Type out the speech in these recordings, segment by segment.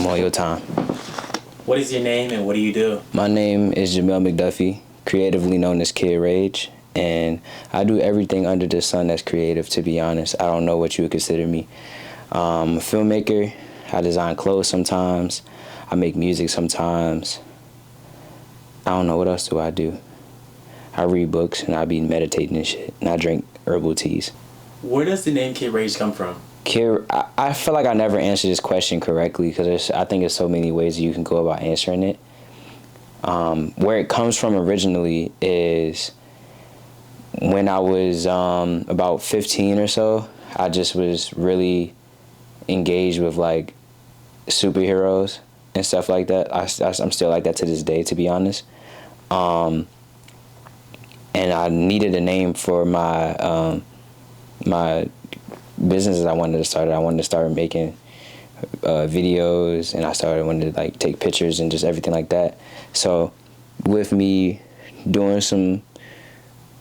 all your time. What is your name and what do you do? My name is Jamel Mcduffie, creatively known as Kid Rage, and I do everything under the sun that's creative, to be honest. I don't know what you would consider me. I'm a filmmaker. I design clothes sometimes. I make music sometimes. I don't know, what else do I do? I read books and I be meditating and shit, and I drink herbal teas. Where does the name Kid Rage come from? I feel like I never answered this question correctly because I think there's so many ways you can go about answering it. Where it comes from originally is when I was about 15 or so, I just was really engaged with like superheroes and stuff like that. I'm still like that to this day, to be honest. And I needed a name for my my businesses I wanted to start. I wanted to start making videos, and I wanted to like take pictures and just everything like that. So with me doing some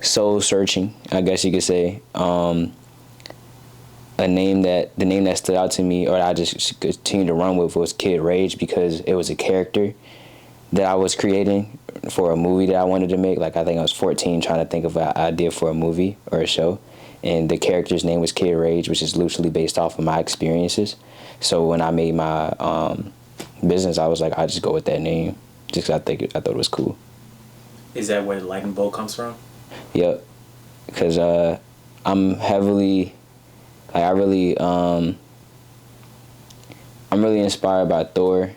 soul searching, I guess you could say, the name that stood out to me, or I just continued to run with, was Kid Rage, because it was a character that I was creating for a movie that I wanted to make. Like, I think I was 14 trying to think of an idea for a movie or a show, and the character's name was Kid Rage, which is loosely based off of my experiences. So when I made my business, I was like, I just go with that name, just 'cause I thought it was cool. Is that where the lightning bolt comes from? Yep, because I'm heavily, like, I'm really inspired by Thor.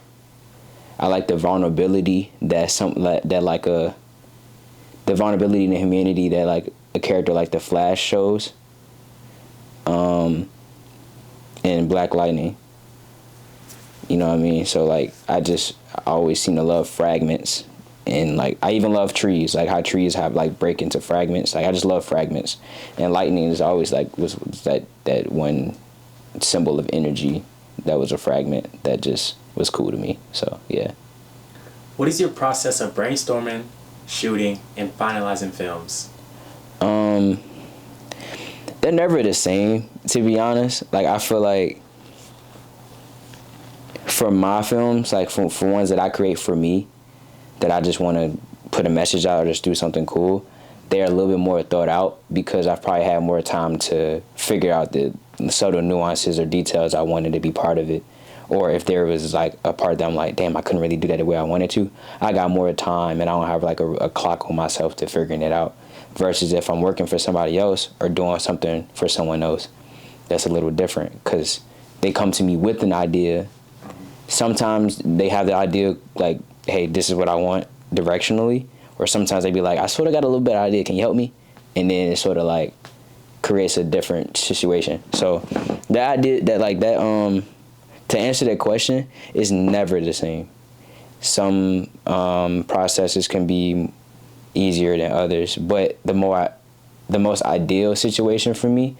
I like the vulnerability the vulnerability in the humanity that like a character like the Flash shows, in Black Lightning. You know what I mean? So like I always seem to love fragments, and like I even love trees, like how trees have like break into fragments. Like I just love fragments, and lightning is always like was that one symbol of energy that was a fragment that just was cool to me. So yeah. What is your process of brainstorming, shooting, and finalizing films? They're never the same, to be honest. Like I feel like for my films, like for ones that I create for me, that I just want to put a message out or just do something cool, they're a little bit more thought out because I've probably had more time to figure out the subtle nuances or details I wanted to be part of it. Or if there was like a part that I'm like, damn, I couldn't really do that the way I wanted to, I got more time and I don't have like a clock on myself to figuring it out. Versus if I'm working for somebody else or doing something for someone else, that's a little different because they come to me with an idea. Sometimes they have the idea like, hey, this is what I want directionally. Or sometimes they be like, I sort of got a little bit of idea, can you help me? And then it sort of like creates a different situation. So the idea that to answer that question is never the same. Some processes can be easier than others, but the most ideal situation for me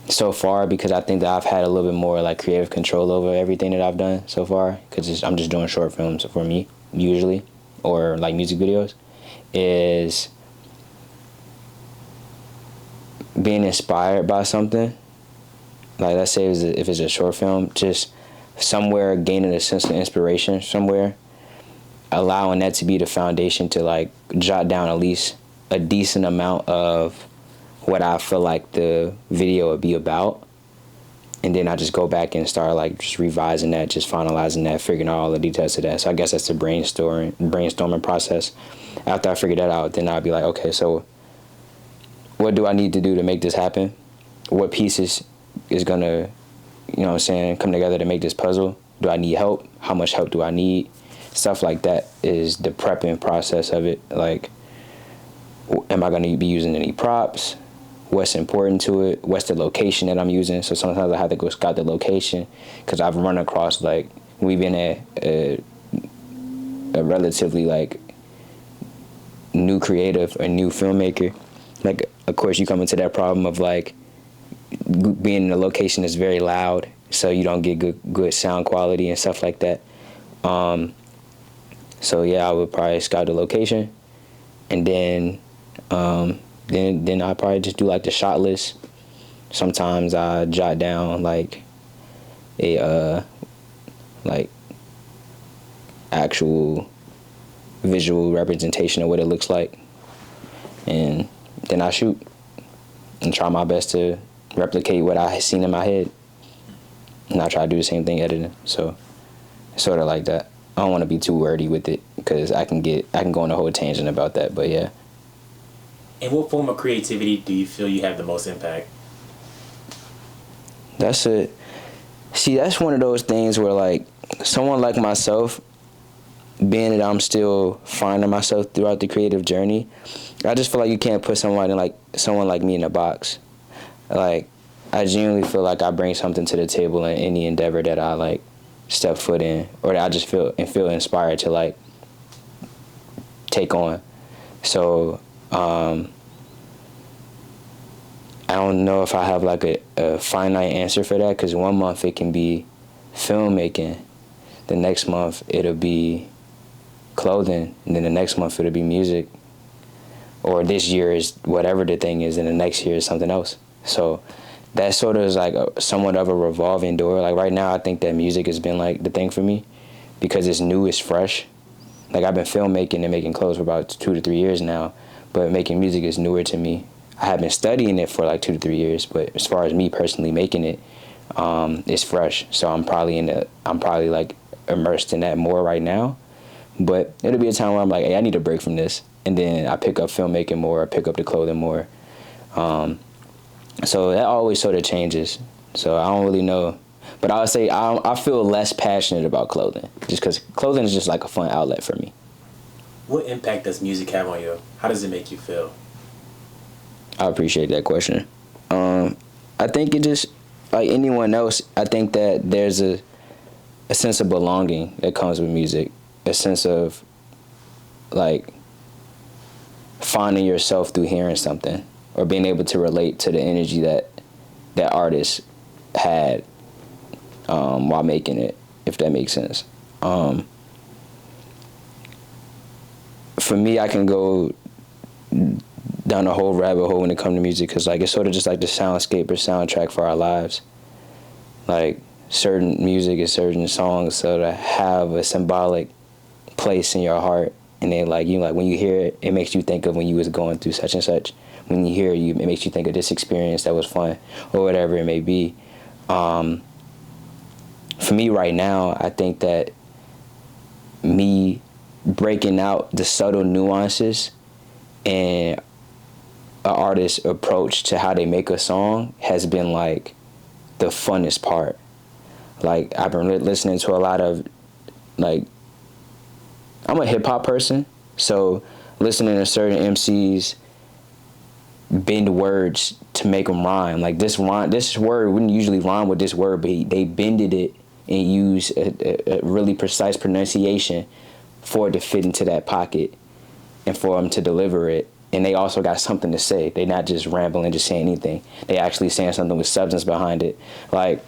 so far, because I think that I've had a little bit more like creative control over everything that I've done so far, because I'm just doing short films for me usually, or like music videos, is being inspired by something. Like let's say if it's a short film, just somewhere gaining a sense of inspiration somewhere, allowing that to be the foundation to like jot down at least a decent amount of what I feel like the video would be about. And then I just go back and start like just revising that, just finalizing that, figuring out all the details of that. So I guess that's the brainstorming process. After I figure that out, then I'll be like, okay, so what do I need to do to make this happen? What pieces is gonna, come together to make this puzzle? Do I need help? How much help do I need? Stuff like that is the prepping process of it. Like, am I gonna be using any props? What's important to it? What's the location that I'm using? So sometimes I have to go scout the location because I've run across like we've been a relatively like new creative or new filmmaker. Like of course you come into that problem of like being in a location that's very loud, so you don't get good sound quality and stuff like that. So yeah, I would probably scout the location, and then I probably just do like the shot list. Sometimes I jot down like a like actual visual representation of what it looks like, and then I shoot and try my best to replicate what I seen in my head, and I try to do the same thing editing. So sort of like that. I don't want to be too wordy with it because I can go on a whole tangent about that. But yeah. In what form of creativity do you feel you have the most impact? That's one of those things where, like, someone like myself, being that I'm still finding myself throughout the creative journey, I just feel like you can't put someone like me in a box. Like, I genuinely feel like I bring something to the table in any endeavor that I, like, step foot in, or that I just feel inspired to, like, take on. So I don't know if I have like a finite answer for that, because 1 month it can be filmmaking, the next month it'll be clothing, and then the next month it'll be music, or this year is whatever the thing is, and the next year is something else. So that sort of is like somewhat of a revolving door. Like right now I think that music has been like the thing for me because it's new, it's fresh. Like I've been filmmaking and making clothes for about 2 to 3 years now, but making music is newer to me. I have been studying it for like 2 to 3 years, but as far as me personally making it, it's fresh. So I'm probably like immersed in that more right now. But it'll be a time where I'm like, hey, I need a break from this, and then I pick up filmmaking more, I pick up the clothing more. So that always sort of changes. So I don't really know, but I would say I feel less passionate about clothing, just because clothing is just like a fun outlet for me. What impact does music have on you? How does it make you feel? I appreciate that question. I think it just, like anyone else, I think that there's a sense of belonging that comes with music, a sense of like finding yourself through hearing something, or being able to relate to the energy that artist had while making it, if that makes sense. For me, I can go down a whole rabbit hole when it comes to music, because like it's sort of just like the soundscape or soundtrack for our lives. Like certain music and certain songs sort of have a symbolic place in your heart, and then like when you hear it, it makes you think of when you was going through such and such. When you hear it, it makes you think of this experience that was fun, or whatever it may be. For me right now, I think that me breaking out the subtle nuances and an artist's approach to how they make a song has been like the funnest part. Like I've been listening to a lot of, like, I'm a hip hop person, so listening to certain MCs bend words to make them rhyme. Like this word wouldn't usually rhyme with this word, but they bended it and used a really precise pronunciation for it to fit into that pocket and for them to deliver it. And they also got something to say. They're not just rambling, just saying anything. They actually saying something with substance behind it. Like,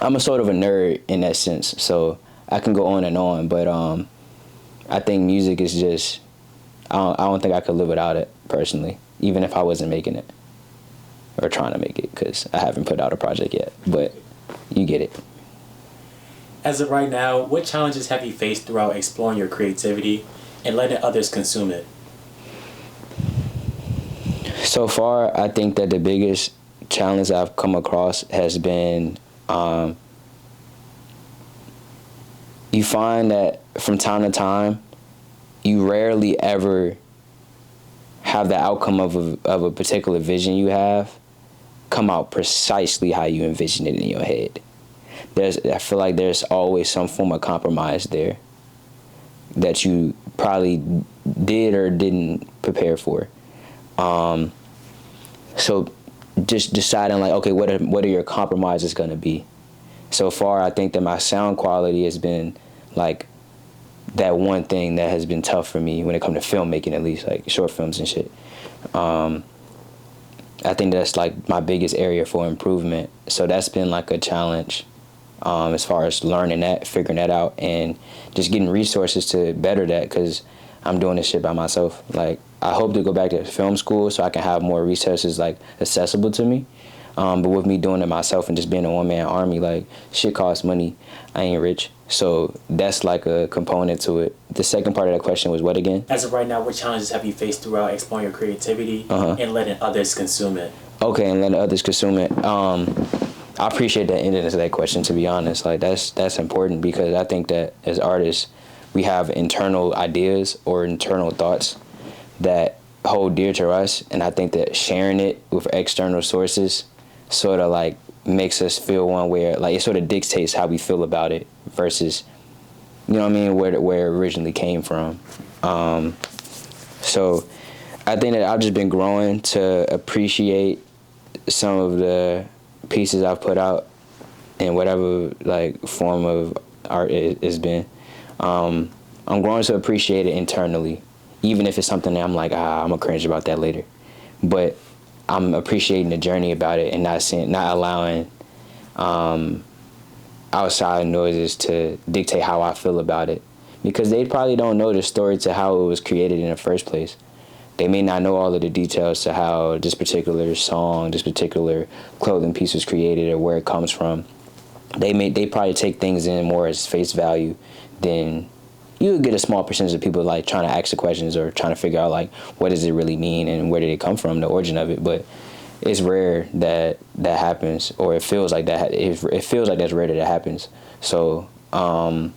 I'm a sort of a nerd in that sense, so I can go on, but I think music is just, I don't think I could live without it, personally, even if I wasn't making it or trying to make it, because I haven't put out a project yet, but you get it. As of right now, what challenges have you faced throughout exploring your creativity and letting others consume it? So far, I think that the biggest challenge I've come across has been, you find that from time to time, you rarely ever have the outcome of a particular vision you have come out precisely how you envision it in your head. I feel like there's always some form of compromise there that you probably did or didn't prepare for. So just deciding like, okay, what are your compromises gonna be? So far, I think that my sound quality has been like that one thing that has been tough for me when it comes to filmmaking, at least, like short films and shit. I think that's like my biggest area for improvement. So that's been like a challenge as far as learning that, figuring that out, and just getting resources to better that, because I'm doing this shit by myself. Like, I hope to go back to film school so I can have more resources like accessible to me. But with me doing it myself and just being a one-man army, like, shit costs money. I ain't rich. So that's like a component to it. The second part of that question was what again? As of right now, what challenges have you faced throughout exploring your creativity and letting others consume it? Okay, and letting others consume it. I appreciate that ending to that question, to be honest. Like, that's important, because I think that as artists, we have internal ideas or internal thoughts that hold dear to us, and I think that sharing it with external sources sort of like makes us feel one way, like it sort of dictates how we feel about it versus, you know what I mean, where it originally came from. So I think that I've just been growing to appreciate some of the pieces I've put out in whatever like form of art it's been. I'm growing to appreciate it internally, even if it's something that I'm like, I'm gonna cringe about that later. But I'm appreciating the journey about it and not allowing outside noises to dictate how I feel about it, because they probably don't know the story to how it was created in the first place. They may not know all of the details to how this particular song, this particular clothing piece was created or where it comes from. They probably take things in more as face value than you would get a small percentage of people like trying to ask the questions or trying to figure out like what does it really mean and where did it come from, the origin of it. But it's rare that happens, or it feels like that. It feels like that's rare that happens. So I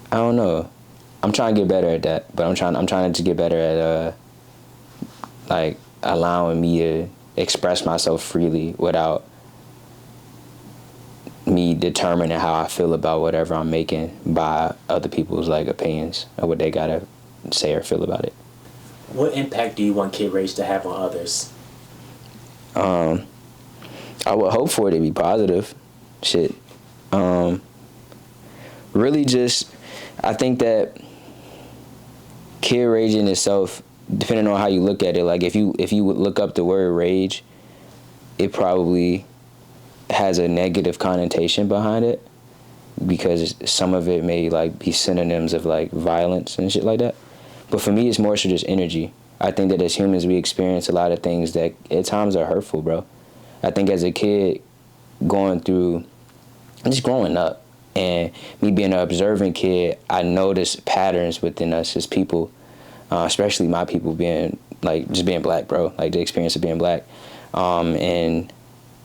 don't know. I'm trying to get better at that, but I'm trying to get better at like allowing me to express myself freely without me determining how I feel about whatever I'm making by other people's like opinions or what they gotta say or feel about it. What impact do you want Kid Rage to have on others? I would hope for it to be positive. Shit. Really just, I think that Kid Rage in itself, depending on how you look at it, like if you would look up the word rage, it probably has a negative connotation behind it, because some of it may like be synonyms of like violence and shit like that. But for me, it's more so just energy. I think that as humans, we experience a lot of things that at times are hurtful, bro. I think as a kid, just growing up, and me being an observant kid, I noticed patterns within us as people, especially my people being just being black, bro. Like the experience of being black, and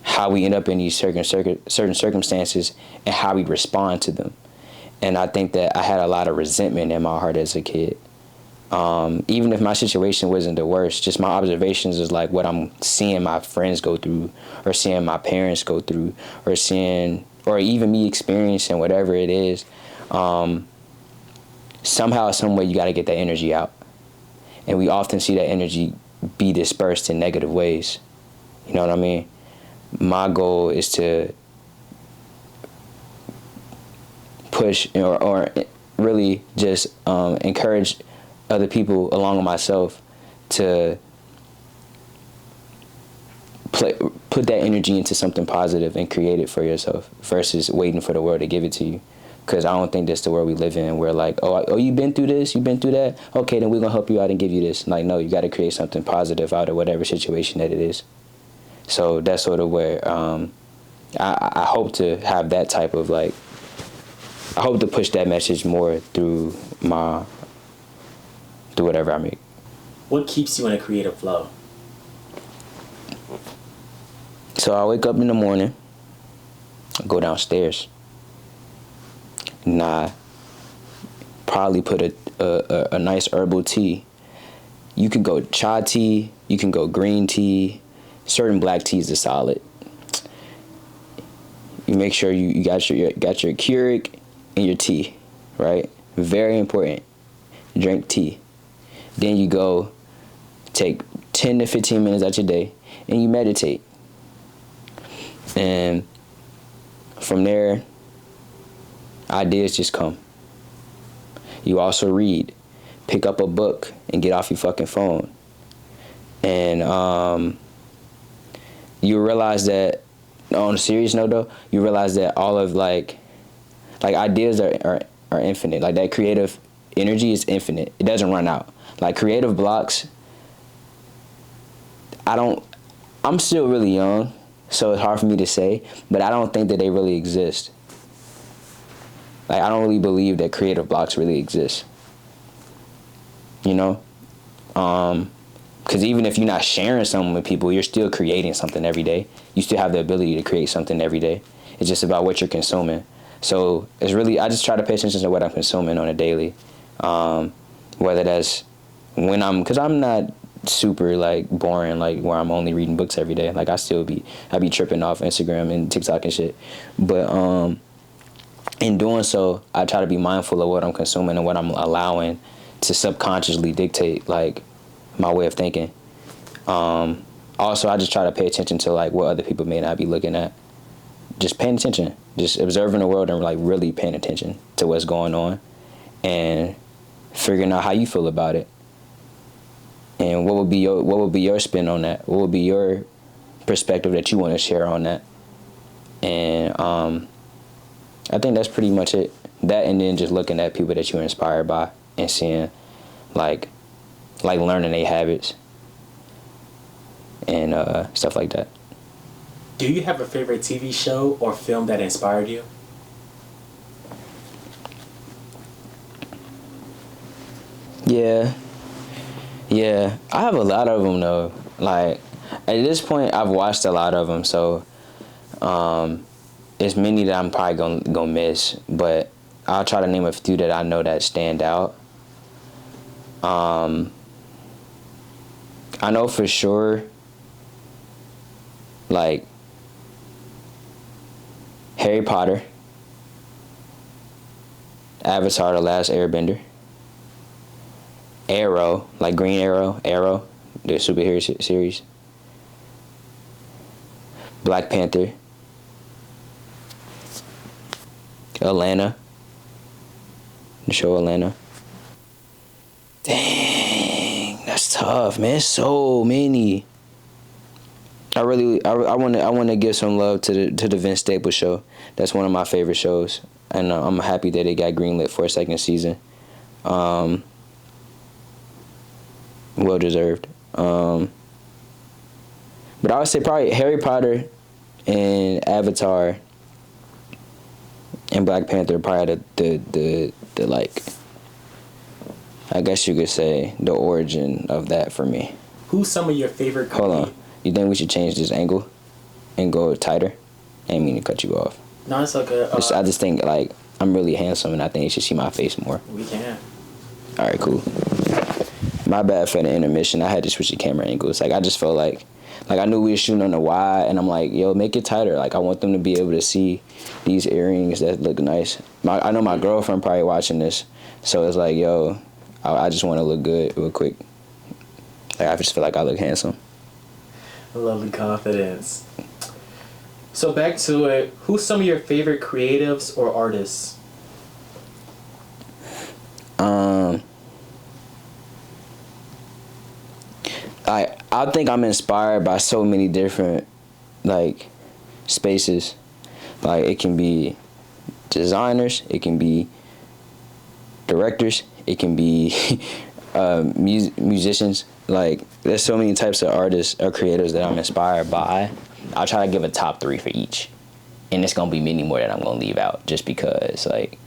how we end up in these certain circumstances and how we respond to them. And I think that I had a lot of resentment in my heart as a kid. Even if my situation wasn't the worst, just my observations is like what I'm seeing my friends go through, or seeing my parents go through, or even me experiencing whatever it is. Somehow, some way, you got to get that energy out. And we often see that energy be dispersed in negative ways. You know what I mean? My goal is to push or really just encourage other people along with myself to put that energy into something positive and create it for yourself versus waiting for the world to give it to you. Because I don't think that's the world we live in. We're like, oh, you've been through this, you've been through that. Okay, then we're going to help you out and give you this. Like, no, you got to create something positive out of whatever situation that it is. So that's sort of where I hope to have that type of I hope to push that message more through whatever I make. What keeps you in a creative flow? So I wake up in the morning, I go downstairs, and I probably put a nice herbal tea. You can go chai tea, you can go green tea. Certain black teas are solid. You make sure you got your Keurig and your tea, right? Very important. Drink tea. Then you go take 10 to 15 minutes out your day and you meditate. And from there, ideas just come. You also read. Pick up a book and get off your fucking phone. And you realize that, on a serious note though, you realize that all of like ideas are infinite. Like that creative energy is infinite. It doesn't run out. Like creative blocks, I I'm still really young, so it's hard for me to say, but I don't think that they really exist. Like, I don't really believe that creative blocks really exist. You know? Because even if you're not sharing something with people, you're still creating something every day. You still have the ability to create something every day. It's just about what you're consuming. So it's really, I just try to pay attention to what I'm consuming on a daily. Whether that's when because I'm not super like boring, like where I'm only reading books every day. Like I be tripping off Instagram and TikTok and shit. But in doing so, I try to be mindful of what I'm consuming and what I'm allowing to subconsciously dictate like my way of thinking. Also, I just try to pay attention to like what other people may not be looking at. Just paying attention, just observing the world and like really paying attention to what's going on, and figuring out how you feel about it, and what would be your spin on that? What would be your perspective that you want to share on that? And I think that's pretty much it. That, and then just looking at people that you're inspired by and seeing like learning their habits and stuff like that. Do you have a favorite TV show or film that inspired you? Yeah. I have a lot of them though. Like at this point, I've watched a lot of them, so there's many that I'm probably gonna miss. But I'll try to name a few that I know that stand out. I know for sure, like Harry Potter, Avatar: The Last Airbender, Arrow, like Green Arrow, the superhero series, Black Panther, Atlanta, the show Atlanta. Dang, that's tough, man. So many. I want to give some love to the Vince Staples show. That's one of my favorite shows, and I'm happy that it got greenlit for a second season. Well deserved. But I would say probably Harry Potter and Avatar and Black Panther are probably the like, I guess you could say, the origin of that for me. Who's some of your favorite Hold on. You think we should change this angle and go tighter? I didn't mean to cut you off. No, it's okay. I just think like I'm really handsome and I think you should see my face more. We can. All right, cool. My bad for the intermission. I had to switch the camera angles. Like I just felt like I knew we were shooting on the wide, and I'm like, yo, make it tighter. Like I want them to be able to see these earrings that look nice. I know my girlfriend probably watching this, so it's like, yo, I just want to look good real quick. Like I just feel like I look handsome. Lovely confidence. So back to it. Who's some of your favorite creatives or artists? I think I'm inspired by so many different like spaces. Like it can be designers, it can be directors, it can be musicians. Like there's so many types of artists or creators that I'm inspired by. I'll try to give a top 3 for each, and it's gonna be many more that I'm gonna leave out just because like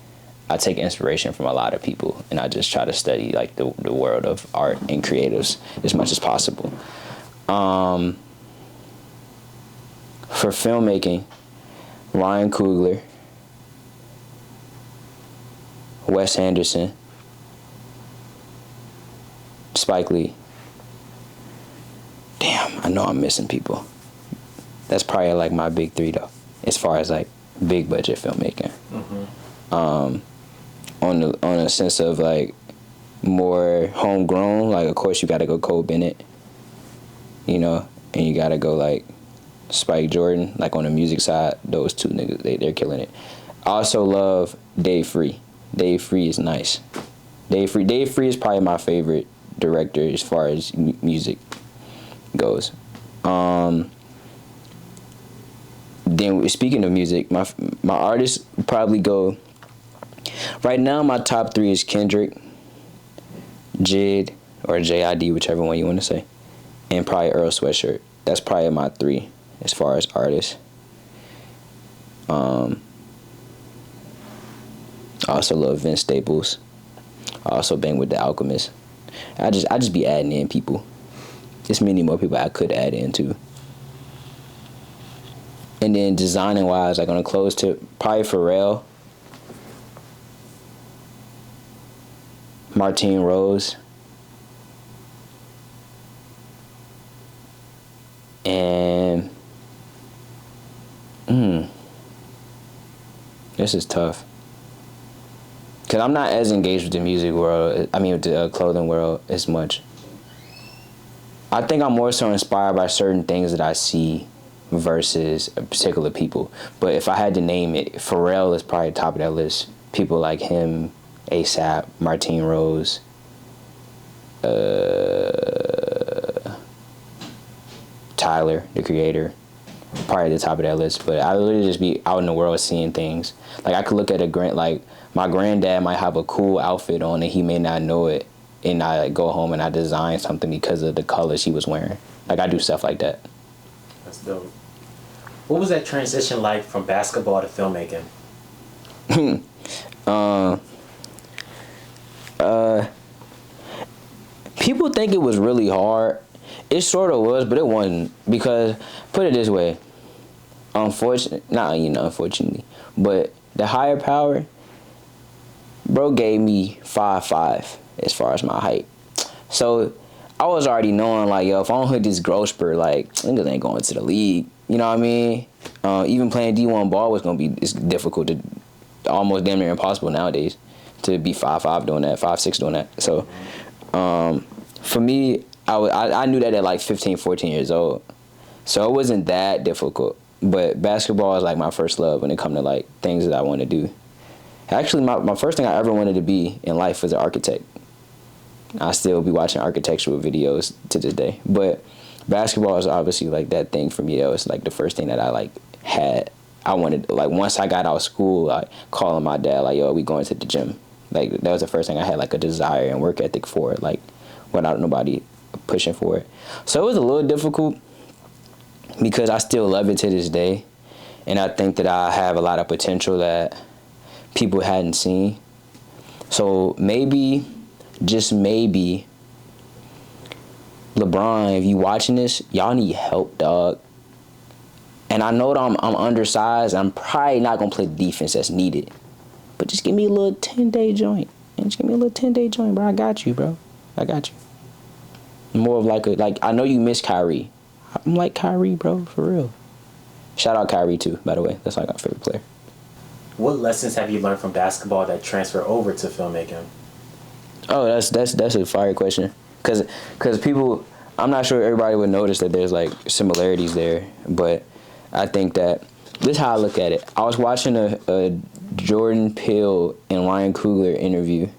I take inspiration from a lot of people, and I just try to study like the world of art and creatives as much as possible. For filmmaking, Ryan Coogler, Wes Anderson, Spike Lee. Damn, I know I'm missing people. That's probably like my big 3 though, as far as like big budget filmmaking. Mm-hmm. On a sense of like more homegrown, like of course you gotta go Cole Bennett, you know, and you gotta go like Spike Jordan. Like on the music side, those 2 niggas, they're killing it. I also love Dave Free. Dave Free is nice. Dave Free is probably my favorite director as far as music goes. Then speaking of music, my artists probably go. Right now, my top 3 is Kendrick, Jid, or JID, whichever one you want to say, and probably Earl Sweatshirt. That's probably my 3 as far as artists. I also love Vince Staples. I also bang with The Alchemist. I just be adding in people. There's many more people I could add in too. And then designing wise, like on a close tip, probably Pharrell, Martine Rose, and this is tough. Because I'm not as engaged with the music world, with the clothing world as much. I think I'm more so inspired by certain things that I see versus a particular people. But if I had to name it, Pharrell is probably top of that list. People like him, ASAP, Martine Rose, Tyler, the Creator, probably at the top of that list. But I literally just be out in the world seeing things. Like I could look at like my granddad might have a cool outfit on and he may not know it, and I like go home and I design something because of the colors he was wearing. Like I do stuff like that. That's dope. What was that transition like from basketball to filmmaking? People think it was really hard. It sort of was, but it wasn't, because put it this way, unfortunately, but the higher power, bro, gave me 5'5" as far as my height. So I was already knowing, like, yo, if I don't hit this growth spurt, like, niggas ain't going to the league. You know what I mean? Even playing D1 ball was it's difficult, to almost damn near impossible nowadays to be 5'5" doing that, 5'6" doing that. So for me, I knew that at like 15, 14 years old. So it wasn't that difficult. But basketball is like my first love when it comes to like things that I want to do. Actually, my first thing I ever wanted to be in life was an architect. I still be watching architectural videos to this day. But basketball is obviously like that thing for me. It was like the first thing that I like had. I wanted, like, once I got out of school, like calling my dad, like, yo, we going to the gym. Like that was the first thing I had like a desire and work ethic for it, like without nobody pushing for it. So it was a little difficult because I still love it to this day. And I think that I have a lot of potential that people hadn't seen. So maybe, just maybe, LeBron, if you watching this, y'all need help, dog. And I know that I'm undersized. I'm probably not going to play the defense that's needed. But just give me a little 10-day joint. And just give me a little 10-day joint, bro. I got you, bro. I got you. More of like I know you miss Kyrie. I'm like Kyrie, bro, for real. Shout out Kyrie too, by the way. That's like my favorite player. What lessons have you learned from basketball that transfer over to filmmaking? Oh, that's a fire question. Cause people, I'm not sure everybody would notice that there's like similarities there, but I think that this is how I look at it. I was watching a Jordan Peele and Ryan Coogler interview,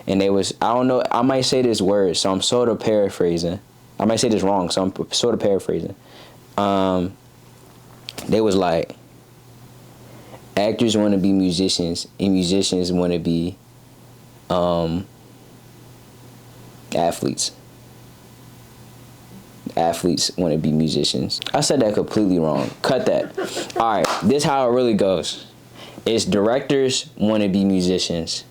and I don't know, I might say this word, so I'm sort of paraphrasing. I might say this wrong, so I'm sort of paraphrasing. They was like, actors want to be musicians, and musicians want to be athletes. Athletes want to be musicians. I said that completely wrong. Cut that. All right, this is how it really goes. It's directors want to be musicians.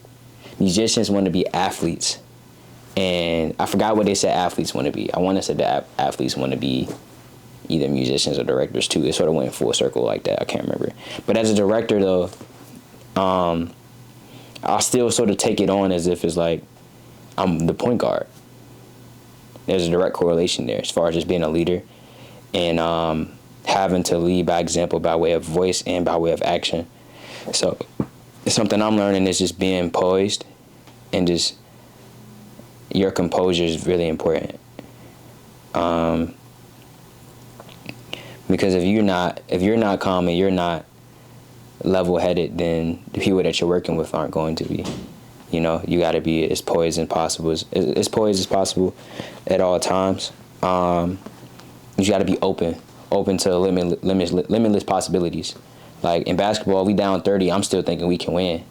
Musicians want to be athletes. And I forgot what they said athletes want to be. I want to say that athletes want to be either musicians or directors too. It sort of went full circle like that. I can't remember. But as a director though, I'll still sort of take it on as if it's like I'm the point guard. There's a direct correlation there as far as just being a leader and having to lead by example by way of voice and by way of action. So it's something I'm learning is just being poised and just your composure is really important. Because if you're not calm and you're not level-headed, then the people that you're working with aren't going to be. You know, you got to be as poised as possible, as poised as possible at all times. You got to be open to limitless possibilities. Like in basketball, we down 30. I'm still thinking we can win.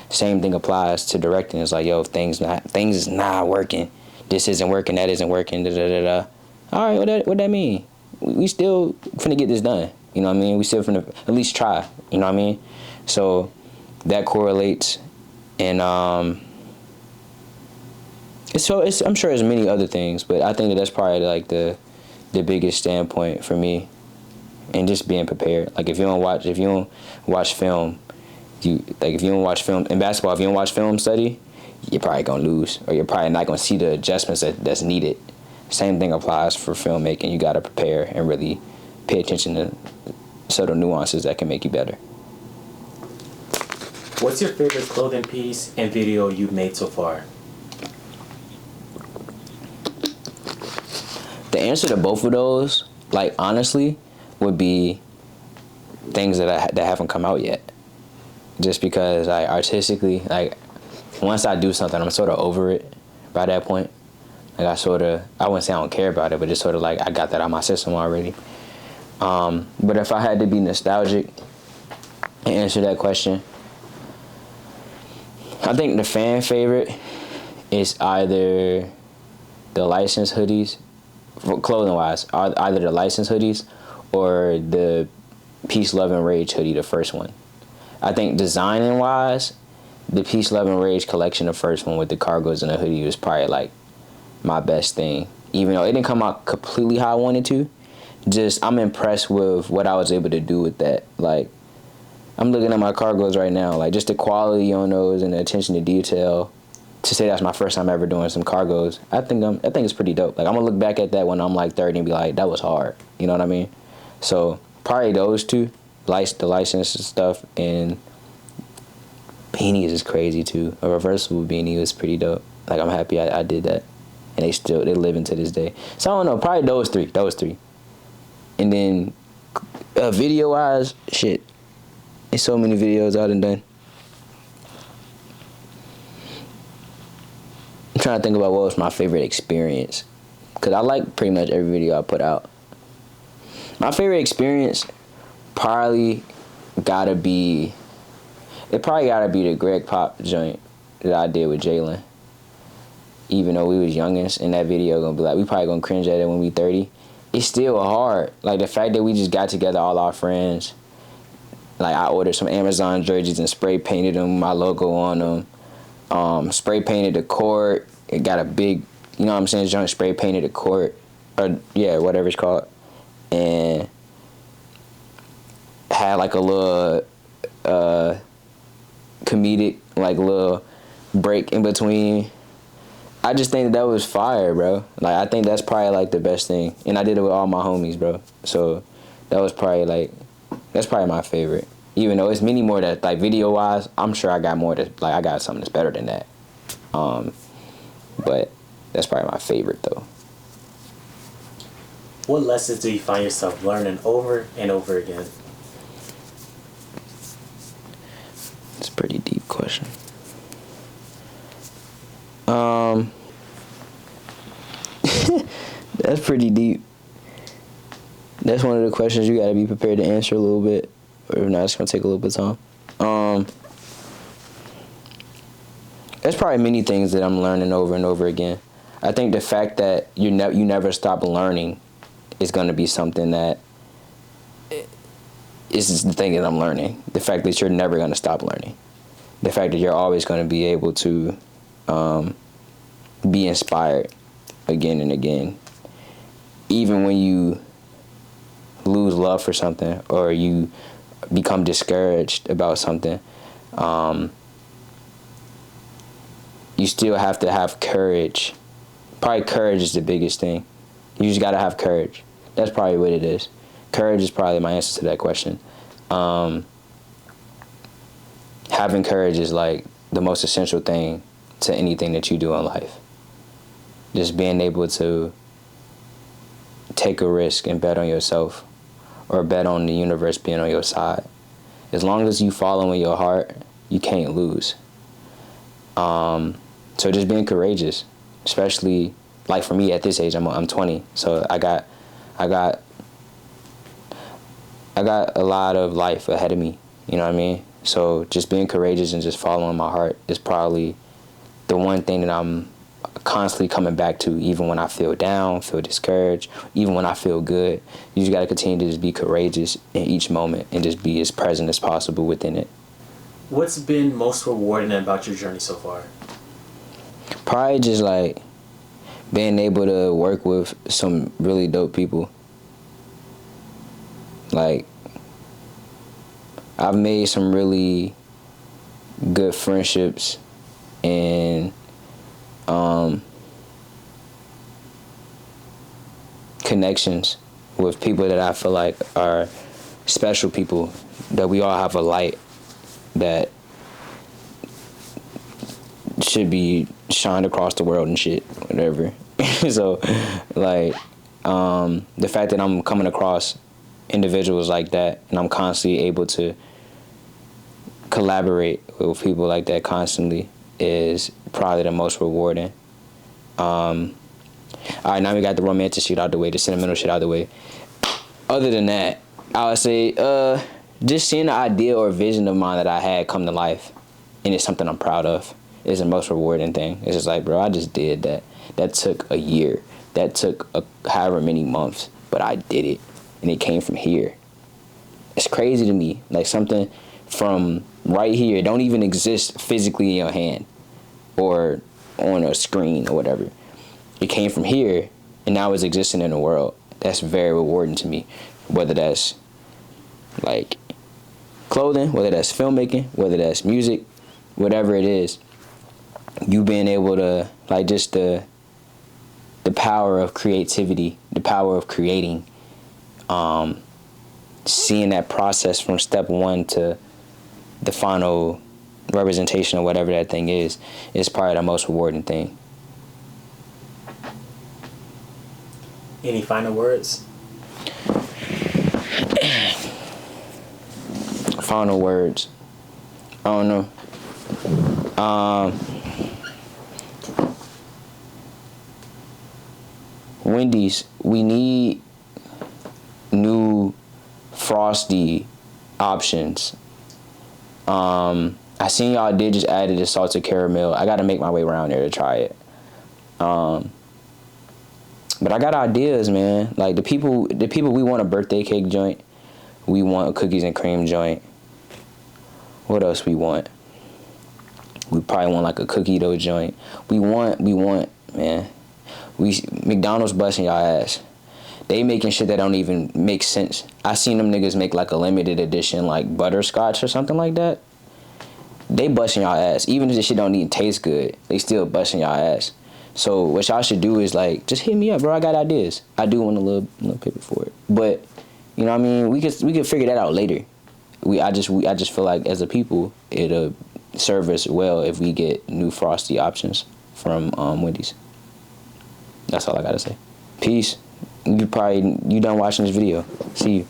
Same thing applies to directing. It's like, yo, if things is not working, this isn't working, that isn't working, da da da da. All right, what that mean? we still finna get this done. You know what I mean? We still finna at least try. You know what I mean? So that correlates, and I'm sure there's many other things, but I think that's probably like the biggest standpoint for me, and just being prepared. Like if you don't watch film, if you don't watch film in basketball, if you don't watch film study, you're probably gonna lose, or you're probably not gonna see the adjustments that's needed. Same thing applies for filmmaking. You gotta prepare and really pay attention to subtle nuances that can make you better. What's your favorite clothing piece and video you've made so far? The answer to both of those, like honestly, would be things that haven't come out yet. Just because I artistically, like, once I do something, I'm sort of over it by that point. Like I wouldn't say I don't care about it, but just sort of like I got that out of my system already. But if I had to be nostalgic and answer that question, I think the fan favorite is either the licensed hoodies, clothing wise, either the licensed hoodies or the Peace, Love, and Rage hoodie, the first one. I think designing wise, the Peace, Love, and Rage collection, the first one with the cargos and the hoodie, was probably like my best thing. Even though it didn't come out completely how I wanted to, just I'm impressed with what I was able to do with that. Like, I'm looking at my cargos right now, like just the quality on those and the attention to detail. To say that's my first time ever doing some cargos, I think it's pretty dope. Like, I'm gonna look back at that when I'm like 30 and be like, that was hard. You know what I mean? So probably those two, the licensed stuff, and beanies is crazy too. A reversible beanie was pretty dope. Like, I'm happy I did that, and they live to this day. So I don't know, probably those three. And then video wise, shit, there's so many videos I done. I'm trying to think about what was my favorite experience, because I like pretty much every video I put out. My favorite experience probably gotta be the Greg Pop joint that I did with Jalen. Even though we was youngins, and that video gonna be like, we probably gonna cringe at it when we 30. It's still hard. Like, the fact that we just got together, all our friends. Like, I ordered some Amazon jerseys and spray painted them, my logo on them. Spray painted the court. It got a big, you know what I'm saying, joint spray painted the court. Or, yeah, whatever it's called. And had like a little comedic, like, little break in between. I just think that was fire, bro. Like, I think that's probably like the best thing. And I did it with all my homies, bro. So that was probably that's probably my favorite. Even though it's many more that, like, video wise, I'm sure I got more that, like, I got something that's better than that. But that's probably my favorite though. What lessons do you find yourself learning over and over again? It's a pretty deep question. That's pretty deep. That's one of the questions you gotta be prepared to answer a little bit, or if not, it's gonna take a little bit of time. There's probably many things that I'm learning over and over again. I think the fact that you never stop learning is gonna be something that is the thing that I'm learning. The fact that you're never gonna stop learning. The fact that you're always gonna be able to be inspired again and again. Even when you lose love for something, or you become discouraged about something, you still have to have courage. Probably courage is the biggest thing. You just gotta have courage. That's probably what it is. Courage is probably my answer to that question. Having courage is like the most essential thing to anything that you do in life. Just being able to take a risk and bet on yourself, or bet on the universe being on your side. As long as you follow in your heart, you can't lose. So just being courageous, especially like for me at this age, I'm 20, so I got a lot of life ahead of me. You know what I mean? So just being courageous and just following my heart is probably the one thing that I'm constantly coming back to, even when I feel down, feel discouraged, even when I feel good. You just got to continue to just be courageous in each moment and just be as present as possible within it. What's been most rewarding about your journey so far? Probably just like being able to work with some really dope people. Like, I've made some really good friendships and connections with people that I feel like are special people, that we all have a light that should be shined across the world and shit, whatever. So, like, the fact that I'm coming across individuals like that, and I'm constantly able to collaborate with people like that constantly, is probably the most rewarding. All right, now we got the romantic shit out the way, the sentimental shit out the way. Other than that, I would say just seeing the idea or vision of mine that I had come to life, and it's something I'm proud of, is the most rewarding thing. It's just like, bro, I just did that. That took a year. That took however many months, but I did it, and it came from here. It's crazy to me. Like, something from right here don't even exist physically in your hand or on a screen or whatever. It came from here, and now it's existing in the world. That's very rewarding to me. Whether that's like clothing, whether that's filmmaking, whether that's music, whatever it is, you being able to, like, just the power of creativity, the power of creating, seeing that process from step one to the final representation of whatever that thing is probably the most rewarding thing. Any final words? Final words. I don't know. Wendy's, we need new Frosty options. I seen y'all did just added the salted caramel. I gotta make my way around there to try it. But I got ideas, man. Like, the people we want a birthday cake joint. We want a cookies and cream joint. What else we want? We probably want like a cookie dough joint. We want, man. McDonald's busting y'all ass. They making shit that don't even make sense. I seen them niggas make like a limited edition like butterscotch or something like that. They busting y'all ass. Even if this shit don't even taste good, they still busting y'all ass. So what y'all should do is, like, just hit me up, bro. I got ideas. I do want a little paper for it, but you know what I mean. We could figure that out later. I just feel like as a people, it'll serve us well if we get new Frosty options from Wendy's. That's all I gotta say. Peace. You done watching this video. See you.